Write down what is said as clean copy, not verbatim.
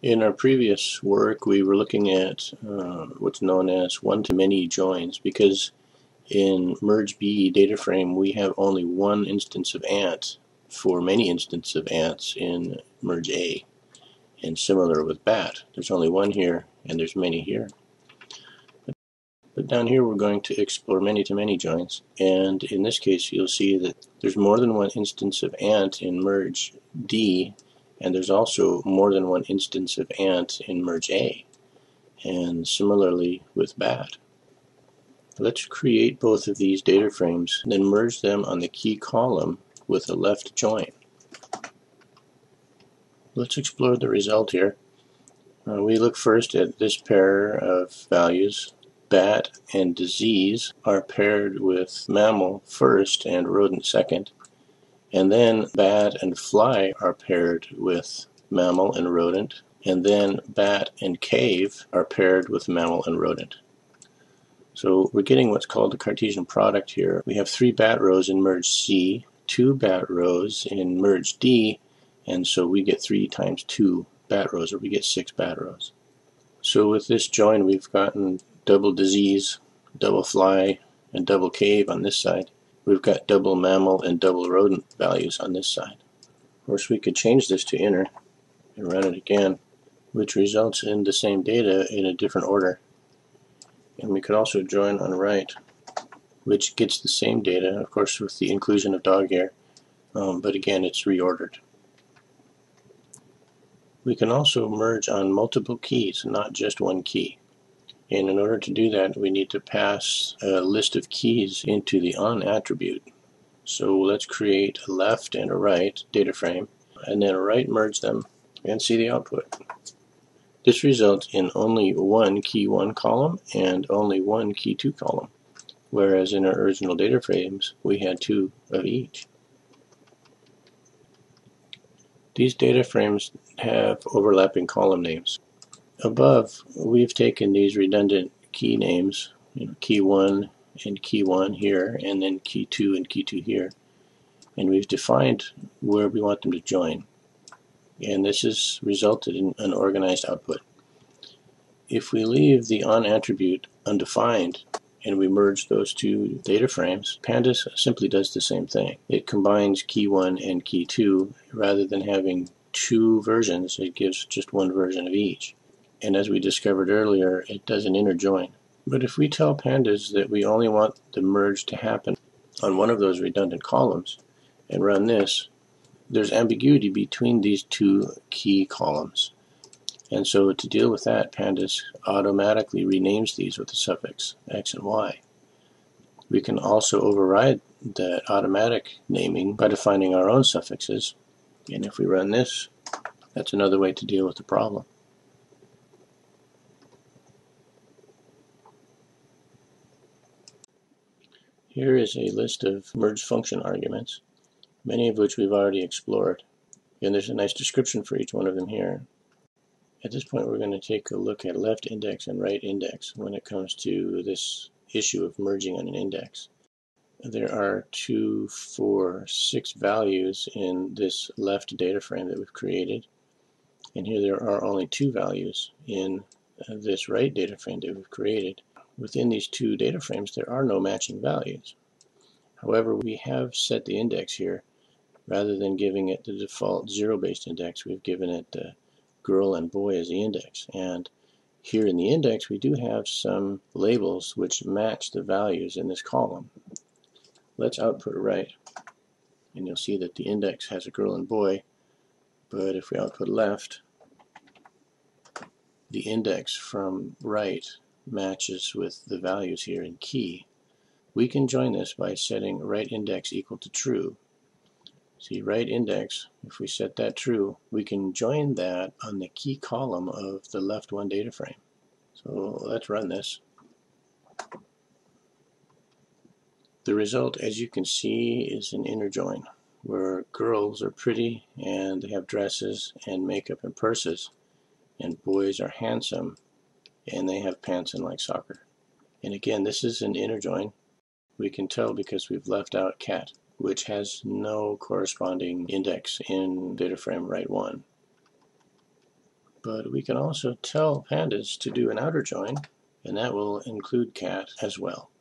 In our previous work, we were looking at what's known as one-to-many joins, because in merge B data frame we have only one instance of ant for many instances of ants in merge A, and similar with bat. There's only one here and there's many here. But down here we're going to explore many-to-many joins, and in this case you'll see that there's more than one instance of ant in merge D, and there's also more than one instance of ant in merge A, and similarly with bat. Let's create both of these data frames, then merge them on the key column with a left join. Let's explore the result here. We look first at this pair of values. Bat and disease are paired with mammal first and rodent second, and then bat and fly are paired with mammal and rodent, and then bat and cave are paired with mammal and rodent. So we're getting what's called the Cartesian product here. We have 3 bat rows in merge C, 2 bat rows in merge D, and so we get 3 times 2 bat rows, or we get 6 bat rows. So with this join we've gotten double disease, double fly, and double cave on this side. We've got double mammal and double rodent values on this side. Of course, we could change this to inner and run it again, which results in the same data in a different order. And we could also join on right, which gets the same data, of course with the inclusion of dog hair, but again it's reordered. We can also merge on multiple keys, not just one key. And in order to do that, we need to pass a list of keys into the on attribute. So let's create a left and a right data frame, and then right merge them and see the output. This results in only one key 1 column and only one key 2 column, whereas in our original data frames we had 2 of each. These data frames have overlapping column names. Above, we've taken these redundant key names, key 1 and key 1 here, and then key 2 and key 2 here, and we've defined where we want them to join. And this has resulted in an organized output. If we leave the on attribute undefined and we merge those 2 data frames, Pandas simply does the same thing. It combines key 1 and key 2. Rather than having 2 versions, it gives just one version of each. And as we discovered earlier, it does an inner join. But if we tell Pandas that we only want the merge to happen on one of those redundant columns and run this, there's ambiguity between these 2 key columns. And so to deal with that, Pandas automatically renames these with the suffix x and y. We can also override that automatic naming by defining our own suffixes. And if we run this, that's another way to deal with the problem. Here is a list of merge function arguments, many of which we've already explored. And there's a nice description for each one of them here. At this point, we're going to take a look at left index and right index when it comes to this issue of merging on an index. There are 2, 4, 6 values in this left data frame that we've created. And here there are only 2 values in this right data frame that we've created. Within these 2 data frames, there are no matching values. However, we have set the index here. Rather than giving it the default 0-based index, we've given it girl and boy as the index. And here in the index, we do have some labels which match the values in this column. Let's output right, and you'll see that the index has a girl and boy, but if we output left, the index from right matches with the values here in key. We can join this by setting right index equal to true. See, right index, if we set that true, we can join that on the key column of the left one data frame. So let's run this. The result, as you can see, is an inner join, where girls are pretty and they have dresses and makeup and purses, and boys are handsome and they have pants and like soccer. And again, this is an inner join. We can tell because we've left out cat, which has no corresponding index in data frame right 1. But we can also tell pandas to do an outer join, and that will include cat as well.